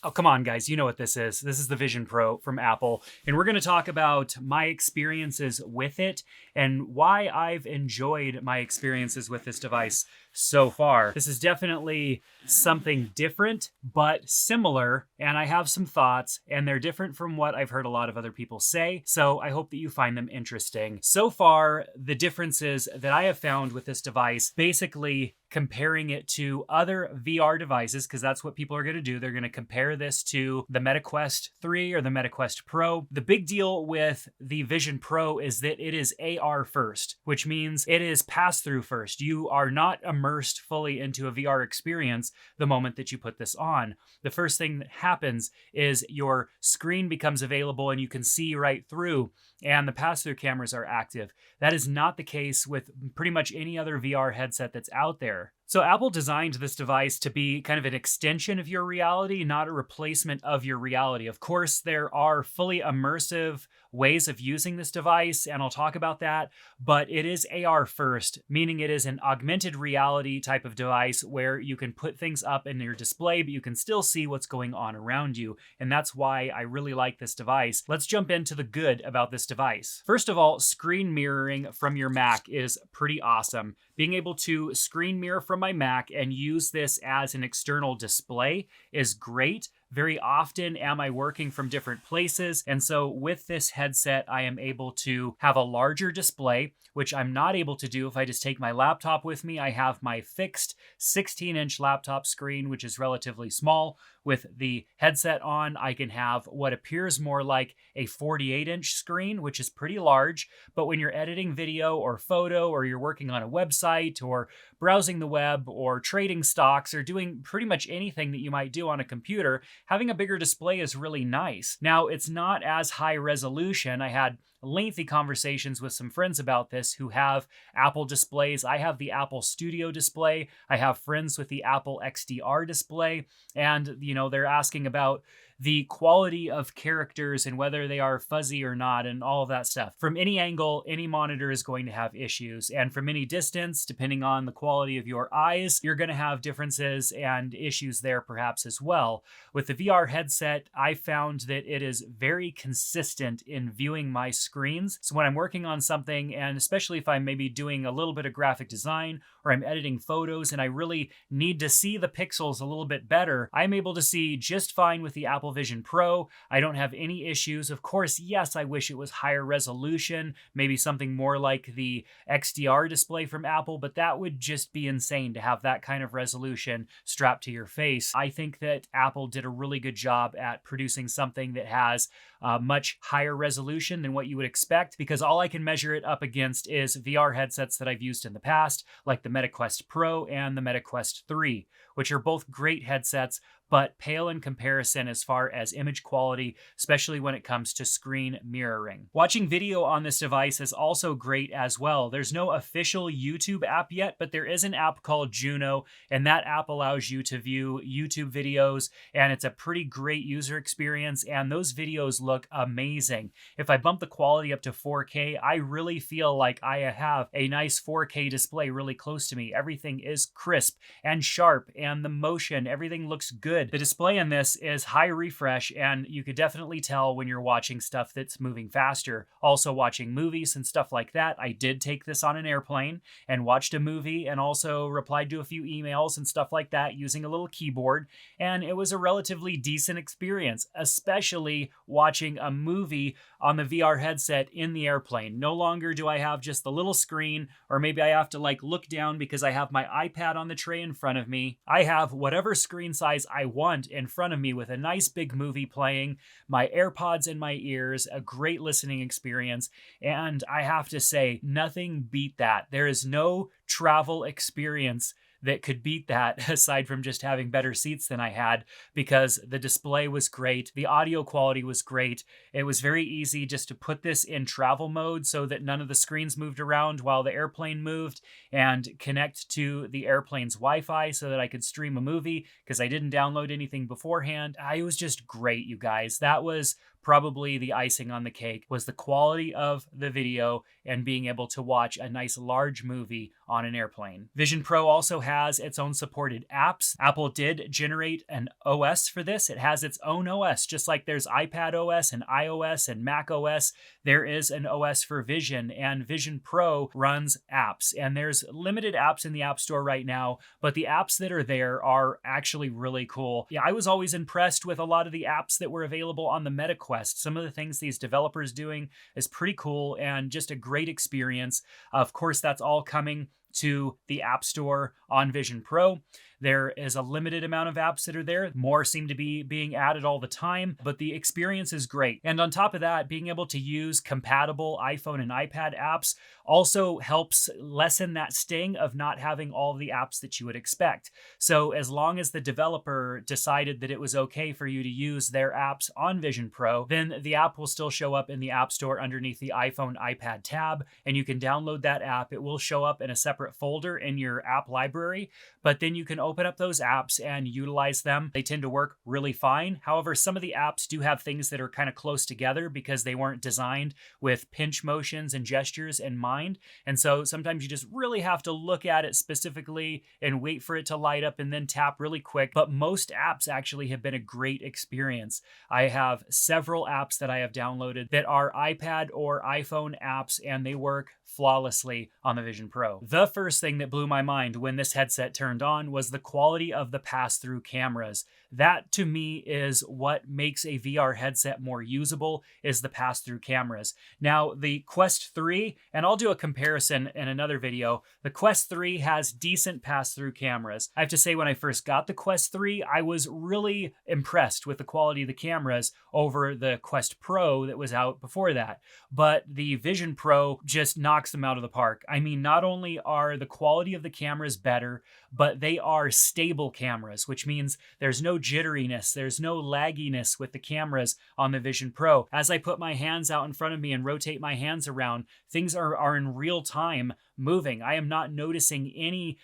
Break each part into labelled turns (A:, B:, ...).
A: Oh, come on, guys. You know what this is. This is the Vision Pro from Apple. And we're going to talk about my experiences with it and why I've enjoyed my experiences with this device so far. This is definitely something different, but similar. And I have some thoughts, and they're different from what I've heard a lot of other people say. So I hope that you find them interesting. So far, the differences that I have found with this device, basically comparing it to other VR devices, because that's what people are going to do. They're going to compare this to the Meta Quest 3 or the Meta Quest Pro. The big deal with the Vision Pro is that it is AR first, which means it is pass-through first. You are not immersed fully into a VR experience the moment that you put this on. The first thing that happens is your screen becomes available and you can see right through, and the pass-through cameras are active. That is not the case with pretty much any other VR headset that's out there. So Apple designed this device to be kind of an extension of your reality, not a replacement of your reality. Of course, there are fully immersive ways of using this device, and I'll talk about that, but it is AR first, meaning it is an augmented reality type of device where you can put things up in your display, but you can still see what's going on around you, and that's why I really like this device. Let's jump into the good about this device. First of all, screen mirroring from your Mac is pretty awesome. Being able to screen mirror from my Mac and use this as an external display is great. Very often am I working from different places, and so with this headset, I am able to have a larger display, which I'm not able to do if I just take my laptop with me. I have my fixed 16-inch laptop screen, which is relatively small. With the headset on, I can have what appears more like a 48-inch screen, which is pretty large, but when you're editing video or photo, or you're working on a website, or browsing the web, or trading stocks, or doing pretty much anything that you might do on a computer, having a bigger display is really nice. Now, it's not as high resolution. I had lengthy conversations with some friends about this who have Apple displays. I have the Apple Studio display. I have friends with the Apple XDR display, and they're asking about the quality of characters and whether they are fuzzy or not and all of that stuff. From any angle, any monitor is going to have issues. And from any distance, depending on the quality of your eyes, you're going to have differences and issues there perhaps as well. With the VR headset, I found that it is very consistent in viewing my screens. So when I'm working on something, and especially if I'm maybe doing a little bit of graphic design or I'm editing photos and I really need to see the pixels a little bit better, I'm able to see just fine with the Apple Vision Pro. I don't have any issues. Of course, yes, I wish it was higher resolution, maybe something more like the XDR display from Apple, but that would just be insane to have that kind of resolution strapped to your face. I think that Apple did a really good job at producing something that has much higher resolution than what you would expect, because all I can measure it up against is VR headsets that I've used in the past, like the Meta Quest Pro and the Meta Quest 3, which are both great headsets, but pale in comparison as far as image quality, especially when it comes to screen mirroring. Watching video on this device is also great as well. There's no official YouTube app yet, but there is an app called Juno, and that app allows you to view YouTube videos, and it's a pretty great user experience, and those videos look amazing. If I bump the quality up to 4K, I really feel like I have a nice 4K display really close to me. Everything is crisp and sharp, and the motion, everything looks good. The display in this is high refresh, and you could definitely tell when you're watching stuff that's moving faster. Also watching movies and stuff like that. I did take this on an airplane and watched a movie and also replied to a few emails and stuff like that using a little keyboard, and it was a relatively decent experience, especially watching a movie on the VR headset in the airplane. No longer do I have just the little screen, or maybe I have to look down because I have my iPad on the tray in front of me. I have whatever screen size I want in front of me with a nice big movie playing, my AirPods in my ears, a great listening experience, and I have to say, nothing beat that. There is no travel experience that could beat that, aside from just having better seats than I had, because the display was great, the audio quality was great. It was very easy just to put this in travel mode so that none of the screens moved around while the airplane moved, and connect to the airplane's Wi-Fi so that I could stream a movie, because I didn't download anything beforehand. It was just great, you guys. That was probably the icing on the cake was the quality of the video and being able to watch a nice large movie on an airplane. Vision Pro also has its own supported apps. Apple did generate an OS for this. It has its own OS, just like there's iPad OS and iOS and Mac OS. There is an OS for Vision, and Vision Pro runs apps. And there's limited apps in the App Store right now, but the apps that are there are actually really cool. Yeah, I was always impressed with a lot of the apps that were available on the Meta Quest. Some of the things these developers doing is pretty cool and just a great experience. Of course, that's all coming to the App Store on Vision Pro. There is a limited amount of apps that are there. More seem to be being added all the time, but the experience is great. And on top of that, being able to use compatible iPhone and iPad apps also helps lessen that sting of not having all of the apps that you would expect. So as long as the developer decided that it was okay for you to use their apps on Vision Pro, then the app will still show up in the App Store underneath the iPhone iPad tab, and you can download that app. It will show up in a separate folder in your app library, but then you can open up those apps and utilize them. They tend to work really fine. However, some of the apps do have things that are kind of close together because they weren't designed with pinch motions and gestures in mind. And so sometimes you just really have to look at it specifically and wait for it to light up and then tap really quick. But most apps actually have been a great experience. I have several apps that I have downloaded that are iPad or iPhone apps, and they work flawlessly on the Vision Pro. The first thing that blew my mind when this headset turned on was the quality of the pass-through cameras. That to me is what makes a VR headset more usable, is the pass-through cameras. Now the Quest 3, and I'll do a comparison in another video, the Quest 3 has decent pass-through cameras. I have to say, when I first got the Quest 3, I was really impressed with the quality of the cameras over the Quest Pro that was out before that. But the Vision Pro just knocks them out of the park. I mean, not only are the quality of the cameras better, but they are stable cameras, which means there's no jitteriness, there's no lagginess with the cameras on the Vision Pro. As I put my hands out in front of me and rotate my hands around, things are in real time moving. I am not noticing any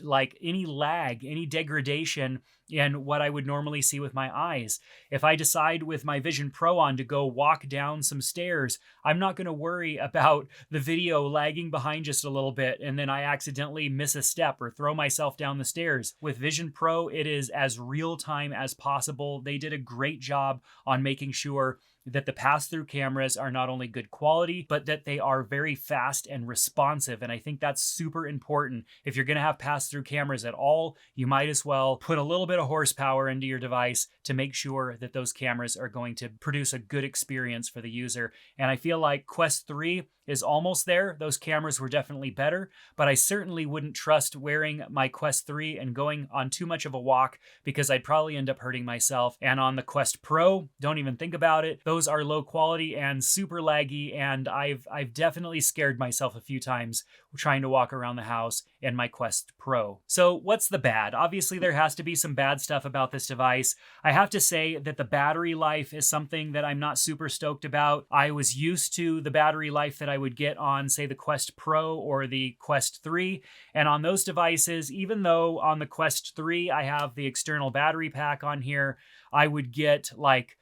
A: lag, any degradation in what I would normally see with my eyes. If I decide with my Vision Pro on to go walk down some stairs, I'm not going to worry about the video lagging behind just a little bit and then I accidentally miss a step or throw myself down the stairs. With Vision Pro, it is as real time as possible. They did a great job on making sure that the pass-through cameras are not only good quality, but that they are very fast and responsive. And I think that's super important. If you're going to have pass-through cameras at all, you might as well put a little bit of horsepower into your device to make sure that those cameras are going to produce a good experience for the user. And I feel like Quest 3 is almost there. Those cameras were definitely better, but I certainly wouldn't trust wearing my Quest 3 and going on too much of a walk because I'd probably end up hurting myself. And on the Quest Pro, don't even think about it. Those are low quality and super laggy, and I've definitely scared myself a few times trying to walk around the house in my Quest Pro. So what's the bad? Obviously, there has to be some bad stuff about this device. I have to say that the battery life is something that I'm not super stoked about. I was used to the battery life that I would get on, say, the Quest Pro or the Quest 3. And on those devices, even though on the Quest 3, I have the external battery pack on here, I would get like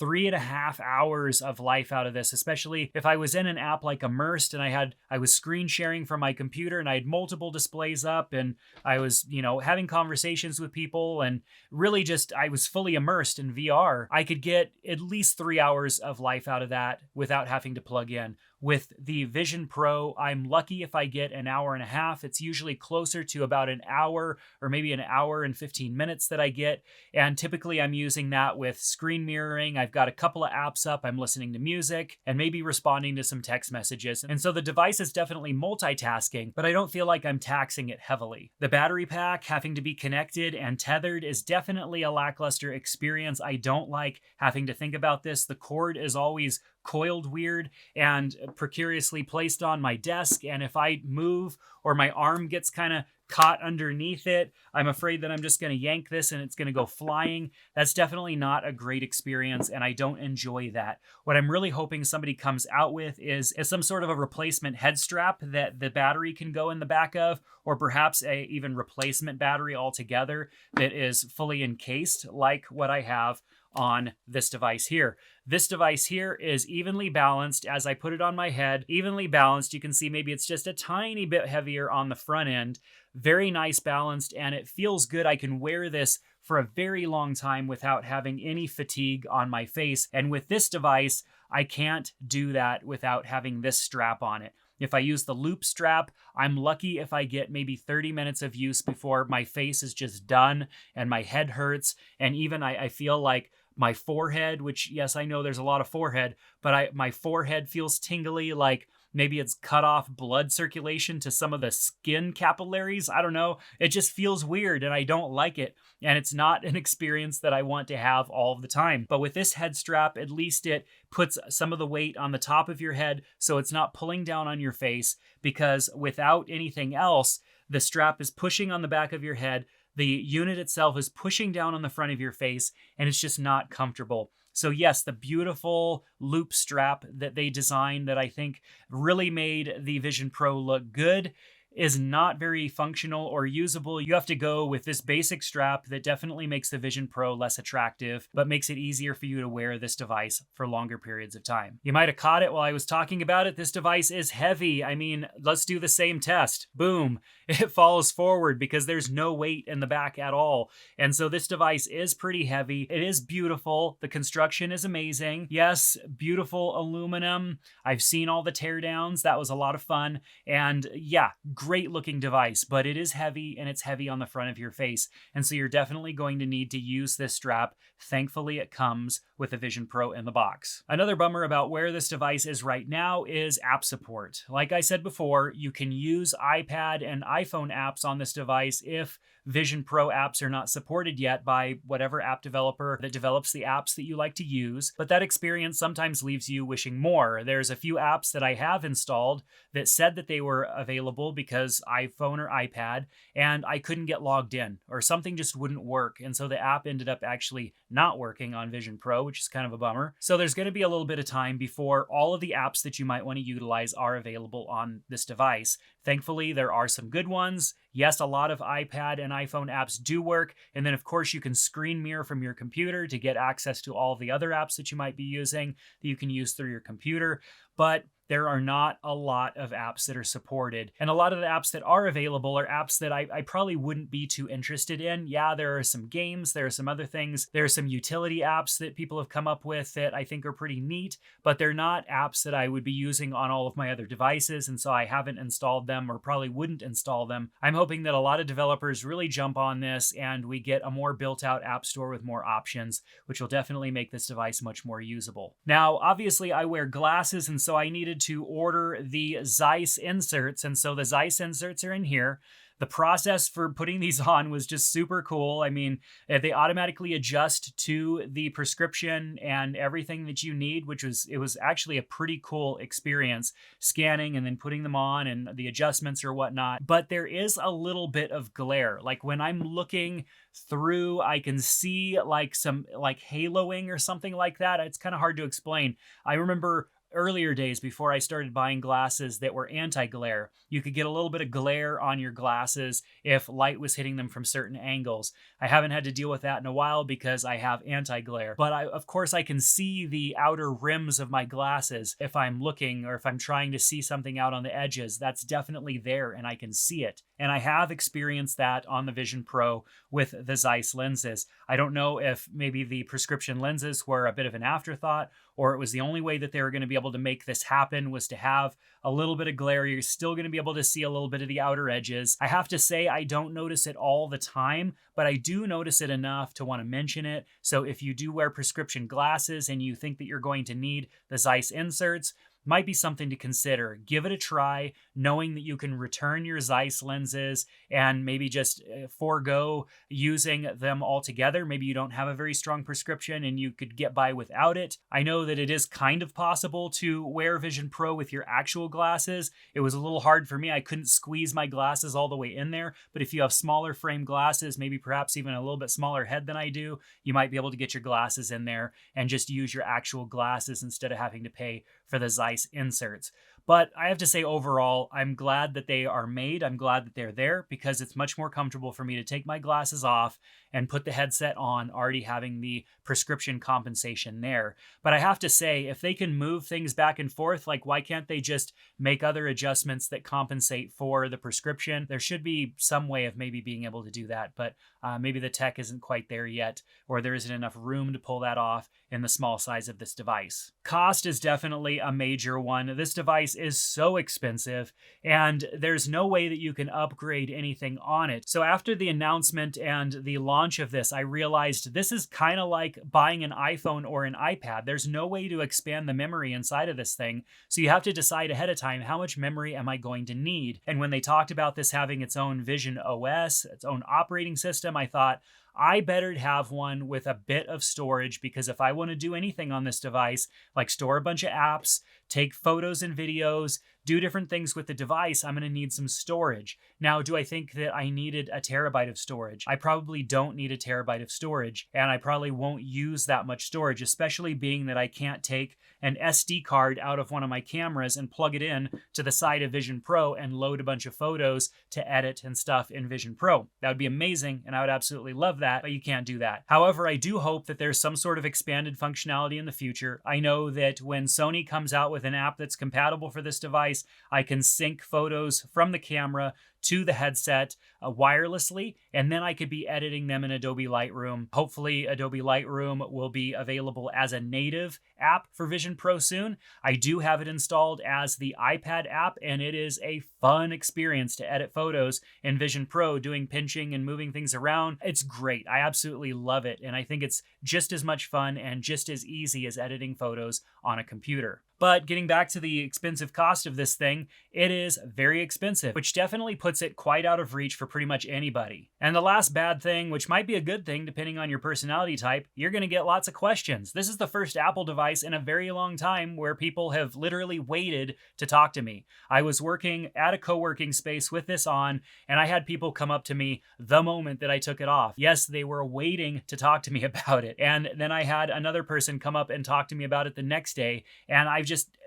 A: 3.5 hours of life out of this, especially if I was in an app like Immersed and I was screen sharing from my computer and I had multiple displays up and I was, having conversations with people and really just, I was fully immersed in VR. I could get at least 3 hours of life out of that without having to plug in. With the Vision Pro, I'm lucky if I get an hour and a half. It's usually closer to about an hour or maybe an hour and 15 minutes that I get. And typically I'm using that with screen mirroring. I've got a couple of apps up. I'm listening to music and maybe responding to some text messages. And so the device is definitely multitasking, but I don't feel like I'm taxing it heavily. The battery pack having to be connected and tethered is definitely a lackluster experience. I don't like having to think about this. The cord is always coiled weird and precariously placed on my desk, and if I move or my arm gets kind of caught underneath it, I'm afraid that I'm just going to yank this and it's going to go flying. That's definitely not a great experience, and I don't enjoy that. What I'm really hoping somebody comes out with is some sort of a replacement head strap that the battery can go in the back of, or perhaps a even replacement battery altogether that is fully encased like what I have on this device here. This device here is evenly balanced as I put it on my head, evenly balanced. You can see maybe it's just a tiny bit heavier on the front end. Very nice balanced, and it feels good. I can wear this for a very long time without having any fatigue on my face. And with this device, I can't do that without having this strap on it. If I use the loop strap, I'm lucky if I get maybe 30 minutes of use before my face is just done and my head hurts. And even I feel like my forehead, which yes, I know there's a lot of forehead, but my forehead feels tingly, like maybe it's cut off blood circulation to some of the skin capillaries. I don't know. It just feels weird and I don't like it. And it's not an experience that I want to have all of the time. But with this head strap, at least it puts some of the weight on the top of your head so it's not pulling down on your face, because without anything else, the strap is pushing on the back of your head. The unit itself is pushing down on the front of your face, and it's just not comfortable. So yes, the beautiful loop strap that they designed that I think really made the Vision Pro look good is not very functional or usable. You have to go with this basic strap that definitely makes the Vision Pro less attractive, but makes it easier for you to wear this device for longer periods of time. You might have caught it while I was talking about it. This device is heavy. I mean, let's do the same test. Boom. It falls forward because there's no weight in the back at all. And so this device is pretty heavy. It is beautiful. The construction is amazing. Yes, beautiful aluminum. I've seen all the teardowns. That was a lot of fun. And yeah, great looking device, but it is heavy, and it's heavy on the front of your face. And so you're definitely going to need to use this strap. Thankfully, it comes with the Vision Pro in the box. Another bummer about where this device is right now is app support. Like I said before, you can use iPad and iPhone apps on this device if Vision Pro apps are not supported yet by whatever app developer that develops the apps that you like to use. But that experience sometimes leaves you wishing more. There's a few apps that I have installed that said that they were available because iPhone or iPad, and I couldn't get logged in, or something just wouldn't work. And so the app ended up actually not working on Vision Pro, which is kind of a bummer. So there's going to be a little bit of time before all of the apps that you might want to utilize are available on this device. Thankfully, there are some good ones. Yes, a lot of iPad and iPhone apps do work. And then, of course, you can screen mirror from your computer to get access to all of the other apps that you might be using that you can use through your computer. But there are not a lot of apps that are supported. And a lot of the apps that are available are apps that I probably wouldn't be too interested in. Yeah, there are some games, there are some other things. There are some utility apps that people have come up with that I think are pretty neat, but they're not apps that I would be using on all of my other devices. And so I haven't installed them, or probably wouldn't install them. I'm hoping that a lot of developers really jump on this and we get a more built out app store with more options, which will definitely make this device much more usable. Now, obviously I wear glasses, and so I needed to order the Zeiss inserts, and so the Zeiss inserts are in here. The process for putting these on was just super cool. I mean, they automatically adjust to the prescription and everything that you need, it was actually a pretty cool experience, scanning and then putting them on and the adjustments or whatnot. But there is a little bit of glare. Like when I'm looking through, I can see like some like haloing or something like that. It's kind of hard to explain. I remember earlier days before I started buying glasses that were anti-glare, you could get a little bit of glare on your glasses if light was hitting them from certain angles. I haven't had to deal with that in a while because I have anti-glare, but of course I can see the outer rims of my glasses if I'm looking, or if I'm trying to see something out on the edges. That's definitely there and I can see it. And I have experienced that on the Vision Pro with the Zeiss lenses. I don't know if maybe the prescription lenses were a bit of an afterthought, or it was the only way that they were going to be able to make this happen was to have a little bit of glare. You're still going to be able to see a little bit of the outer edges. I have to say I don't notice it all the time, but I do notice it enough to want to mention it. So if you do wear prescription glasses and you think that you're going to need the Zeiss inserts, might be something to consider. Give it a try, knowing that you can return your Zeiss lenses and maybe just forego using them altogether. Maybe you don't have a very strong prescription and you could get by without it. I know that it is kind of possible to wear Vision Pro with your actual glasses. It was a little hard for me. I couldn't squeeze my glasses all the way in there, but if you have smaller frame glasses, maybe perhaps even a little bit smaller head than I do, you might be able to get your glasses in there and just use your actual glasses instead of having to pay for the Zeiss inserts. But I have to say, overall, I'm glad that they are made. I'm glad that they're there because it's much more comfortable for me to take my glasses off and put the headset on, already having the prescription compensation there. But I have to say, if they can move things back and forth, like why can't they just make other adjustments that compensate for the prescription? There should be some way of maybe being able to do that, but maybe the tech isn't quite there yet, or there isn't enough room to pull that off in the small size of this device. Cost is definitely a major one. This device is so expensive, and there's no way that you can upgrade anything on it. So after the announcement and the launch of this, I realized this is kind of like buying an iPhone or an iPad. There's no way to expand the memory inside of this thing, so you have to decide ahead of time, how much memory am I going to need? And when they talked about this having its own Vision OS, its own operating system, I thought, I better have one with a bit of storage, because if I want to do anything on this device, like store a bunch of apps, take photos and videos, do different things with the device, I'm going to need some storage. Now, do I think that I needed a terabyte of storage? I probably don't need a terabyte of storage, and I probably won't use that much storage, especially being that I can't take an SD card out of one of my cameras and plug it in to the side of Vision Pro and load a bunch of photos to edit and stuff in Vision Pro. That would be amazing, and I would absolutely love that, but you can't do that. However, I do hope that there's some sort of expanded functionality in the future. I know that when Sony comes out with an app that's compatible for this device, I can sync photos from the camera to the headset wirelessly, and then I could be editing them in Adobe Lightroom. Hopefully, Adobe Lightroom will be available as a native app for Vision Pro soon. I do have it installed as the iPad app, and it is a fun experience to edit photos in Vision Pro, doing pinching and moving things around. It's great. I absolutely love it, and I think it's just as much fun and just as easy as editing photos on a computer. But getting back to the expensive cost of this thing, it is very expensive, which definitely puts it quite out of reach for pretty much anybody. And the last bad thing, which might be a good thing depending on your personality type, you're going to get lots of questions. This is the first Apple device in a very long time where people have literally waited to talk to me. I was working at a co-working space with this on, and I had people come up to me the moment that I took it off. Yes, they were waiting to talk to me about it. And then I had another person come up and talk to me about it the next day, and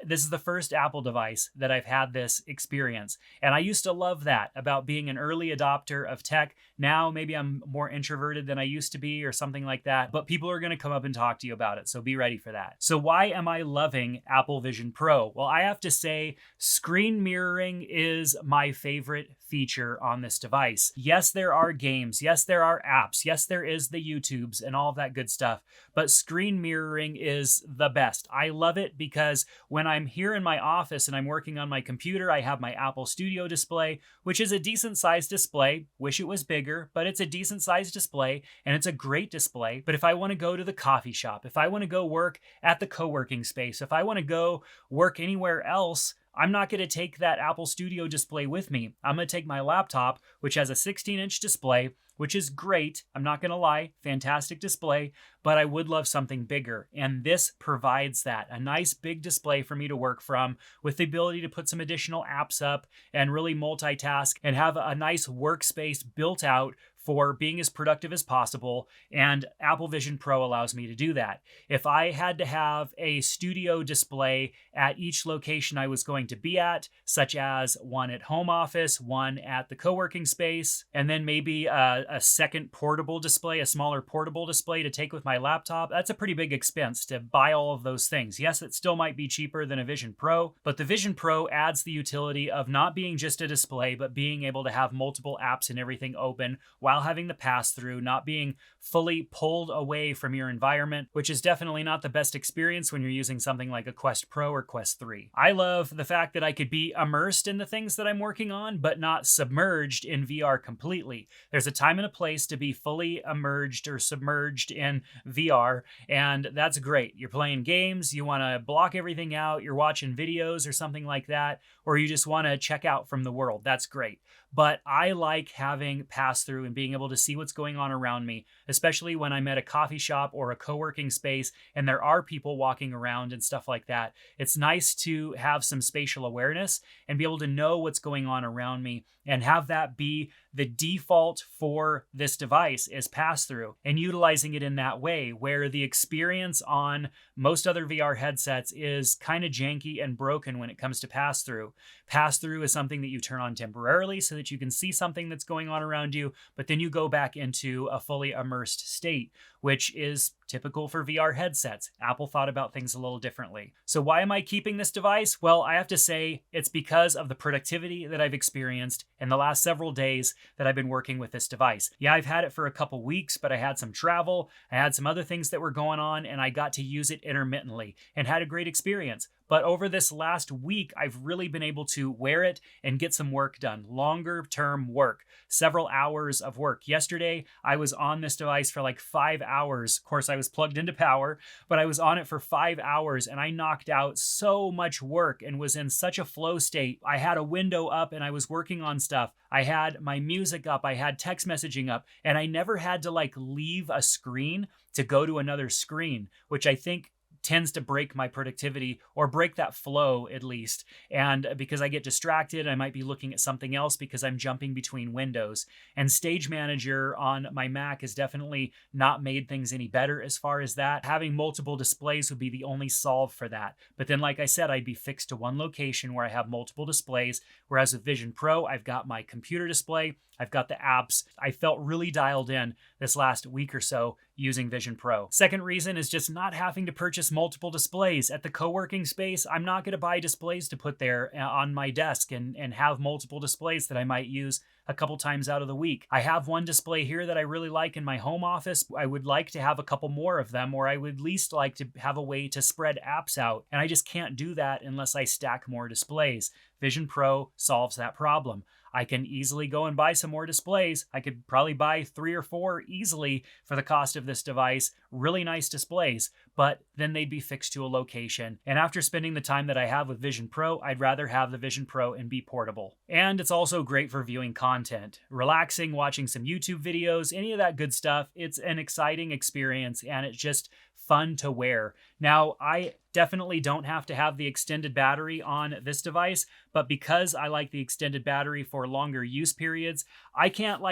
A: this is the first Apple device that I've had this experience. And I used to love that about being an early adopter of tech. Now, maybe I'm more introverted than I used to be or something like that, but people are going to come up and talk to you about it. So be ready for that. So why am I loving Apple Vision Pro? Well, I have to say screen mirroring is my favorite feature on this device. Yes, there are games. Yes, there are apps. Yes, there is the YouTubes and all of that good stuff, but screen mirroring is the best. I love it because when I'm here in my office and I'm working on my computer, I have my Apple Studio display, which is a decent sized display. Wish it was bigger, but it's a decent sized display and it's a great display. But if I want to go to the coffee shop, if I want to go work at the co-working space, if I want to go work anywhere else, I'm not going to take that Apple Studio display with me. I'm going to take my laptop, which has a 16-inch display, which is great. I'm not going to lie, fantastic display, but I would love something bigger. And this provides that, a nice big display for me to work from with the ability to put some additional apps up and really multitask and have a nice workspace built out for being as productive as possible, and Apple Vision Pro allows me to do that. If I had to have a studio display at each location I was going to be at, such as one at home office, one at the co-working space, and then maybe a second portable display, a smaller portable display to take with my laptop, that's a pretty big expense to buy all of those things. Yes, it still might be cheaper than a Vision Pro, but the Vision Pro adds the utility of not being just a display, but being able to have multiple apps and everything open while having the pass-through, not being fully pulled away from your environment, which is definitely not the best experience when you're using something like a Quest Pro or Quest 3. I love the fact that I could be immersed in the things that I'm working on, but not submerged in VR completely. There's a time and a place to be fully immersed or submerged in VR, and that's great. You're playing games, you want to block everything out, you're watching videos or something like that, or you just want to check out from the world. That's great. But I like having pass-through and being able to see what's going on around me, especially when I'm at a coffee shop or a co-working space and there are people walking around and stuff like that. It's nice to have some spatial awareness and be able to know what's going on around me and have that be the default for this device is pass-through, and utilizing it in that way where the experience on most other VR headsets is kind of janky and broken when it comes to pass-through. Pass-through is something that you turn on temporarily so that you can see something that's going on around you, but then you go back into a fully immersed state, which is typical for VR headsets. Apple thought about things a little differently. So why am I keeping this device? Well, I have to say it's because of the productivity that I've experienced in the last several days that I've been working with this device. Yeah, I've had it for a couple weeks, but I had some travel, I had some other things that were going on, and I got to use it intermittently and had a great experience. But over this last week, I've really been able to wear it and get some work done, longer term work, several hours of work. Yesterday, I was on this device for like 5 hours. Of course, I was plugged into power, but I was on it for 5 hours and I knocked out so much work and was in such a flow state. I had a window up and I was working on stuff. I had my music up, I had text messaging up, and I never had to like leave a screen to go to another screen, which I think tends to break my productivity or break that flow at least. And because I get distracted, I might be looking at something else because I'm jumping between windows. And Stage Manager on my Mac has definitely not made things any better as far as that. Having multiple displays would be the only solve for that. But then, like I said, I'd be fixed to one location where I have multiple displays. Whereas with Vision Pro, I've got my computer display, I've got the apps. I felt really dialed in this last week or so using Vision Pro. Second reason is just not having to purchase multiple displays. At the co-working space, I'm not going to buy displays to put there on my desk and have multiple displays that I might use a couple times out of the week. I have one display here that I really like in my home office. I would like to have a couple more of them, or I would at least like to have a way to spread apps out. And I just can't do that unless I stack more displays. Vision Pro solves that problem. I can easily go and buy some more displays. I could probably buy 3 or 4 easily for the cost of this device. Really nice displays, but then they'd be fixed to a location. And after spending the time that I have with Vision Pro, I'd rather have the Vision Pro and be portable. And it's also great for viewing content, relaxing, watching some YouTube videos, any of that good stuff. It's an exciting experience and it's just fun to wear. Now, I definitely don't have to have the extended battery on this device, but because I like the extended battery for longer use periods, I can't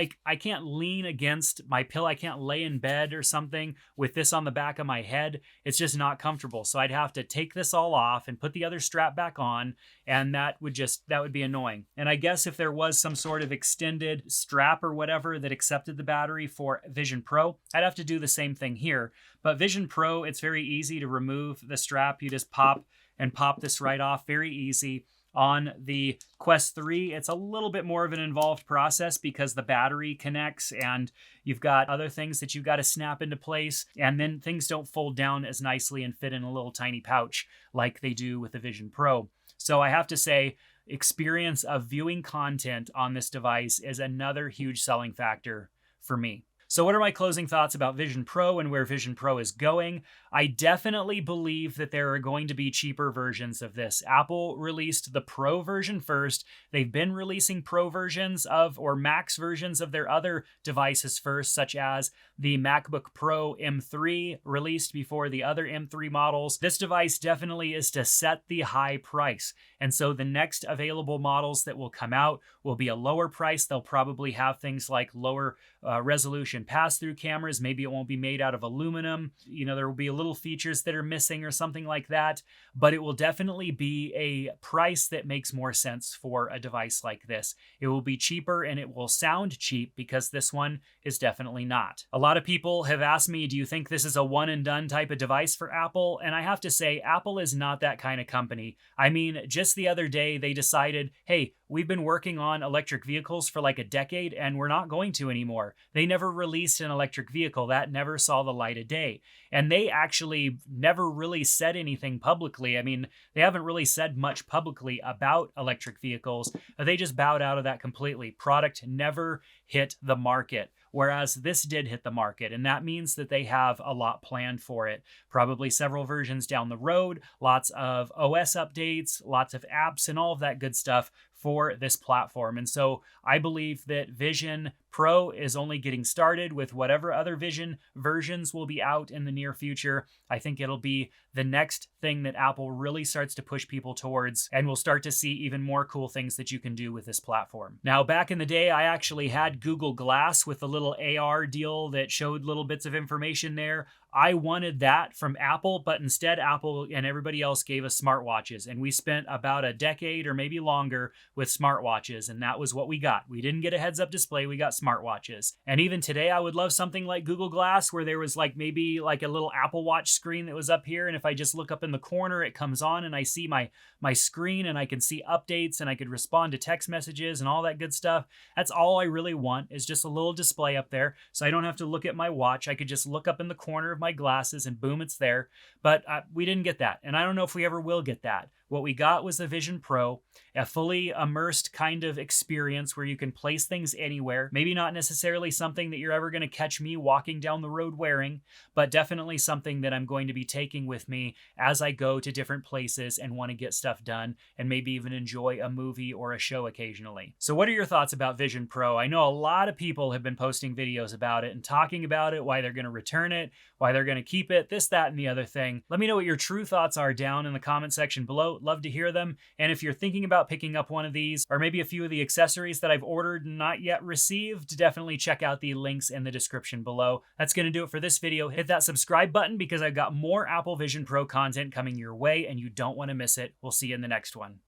A: lean against my pillow. I can't lay in bed or something with this on the back of my head. It's just not comfortable. So I'd have to take this all off and put the other strap back on, and that would be annoying. And I guess if there was some sort of extended strap or whatever that accepted the battery for Vision Pro, I'd have to do the same thing here. But Vision Pro, it's very easy to remove the strap. You just pop this right off, very easy. On the Quest 3, it's a little bit more of an involved process because the battery connects and you've got other things that you've got to snap into place, and then things don't fold down as nicely and fit in a little tiny pouch like they do with the Vision Pro. So I have to say, experience of viewing content on this device is another huge selling factor for me. So what are my closing thoughts about Vision Pro and where Vision Pro is going? I definitely believe that there are going to be cheaper versions of this. Apple released the Pro version first. They've been releasing Pro versions or Max versions of their other devices first, such as the MacBook Pro M3 released before the other M3 models. This device definitely is to set the high price. And so the next available models that will come out will be a lower price. They'll probably have things like lower resolution pass-through cameras. Maybe it won't be made out of aluminum. There will be little features that are missing or something like that, but it will definitely be a price that makes more sense for a device like this. It will be cheaper and it will sound cheap because this one is definitely not. A lot of people have asked me, do you think this is a one and done type of device for Apple? And I have to say, Apple is not that kind of company. I mean, just the other day, they decided, hey, we've been working on electric vehicles for like a decade and we're not going to anymore. They never released an electric vehicle. That never saw the light of day. And they actually never really said anything publicly. I mean, they haven't really said much publicly about electric vehicles. They just bowed out of that completely. Product never hit the market. Whereas this did hit the market, and that means that they have a lot planned for it. Probably several versions down the road, lots of OS updates, lots of apps, and all of that good stuff for this platform. And so I believe that Vision Pro is only getting started with whatever other Vision versions will be out in the near future. I think it'll be the next thing that Apple really starts to push people towards, and we'll start to see even more cool things that you can do with this platform. Now, back in the day, I actually had Google Glass with the little AR deal that showed little bits of information there. I wanted that from Apple, but instead Apple and everybody else gave us smartwatches, and we spent about a decade or maybe longer with smartwatches, and that was what we got. We didn't get a heads-up display, we got smartwatches. And even today, I would love something like Google Glass, where there was like maybe like a little Apple Watch screen that was up here, and if I just look up in the corner, it comes on and I see my screen, and I can see updates, and I could respond to text messages and all that good stuff. That's all I really want, is just a little display up there, so I don't have to look at my watch. I could just look up in the corner of my glasses and boom, it's there. But we didn't get that, and I don't know if we ever will get that. What we got was the Vision Pro, a fully immersed kind of experience where you can place things anywhere. Maybe not necessarily something that you're ever going to catch me walking down the road wearing, but definitely something that I'm going to be taking with me as I go to different places and want to get stuff done, and maybe even enjoy a movie or a show occasionally. So what are your thoughts about Vision Pro? I know a lot of people have been posting videos about it and talking about it, why they're going to return it, why they're going to keep it, this, that, and the other thing. Let me know what your true thoughts are down in the comment section below. Love to hear them. And if you're thinking about picking up one of these, or maybe a few of the accessories that I've ordered and not yet received, definitely check out the links in the description below. That's going to do it for this video. Hit that subscribe button because I've got more Apple Vision Pro content coming your way and you don't want to miss it. We'll see you in the next one.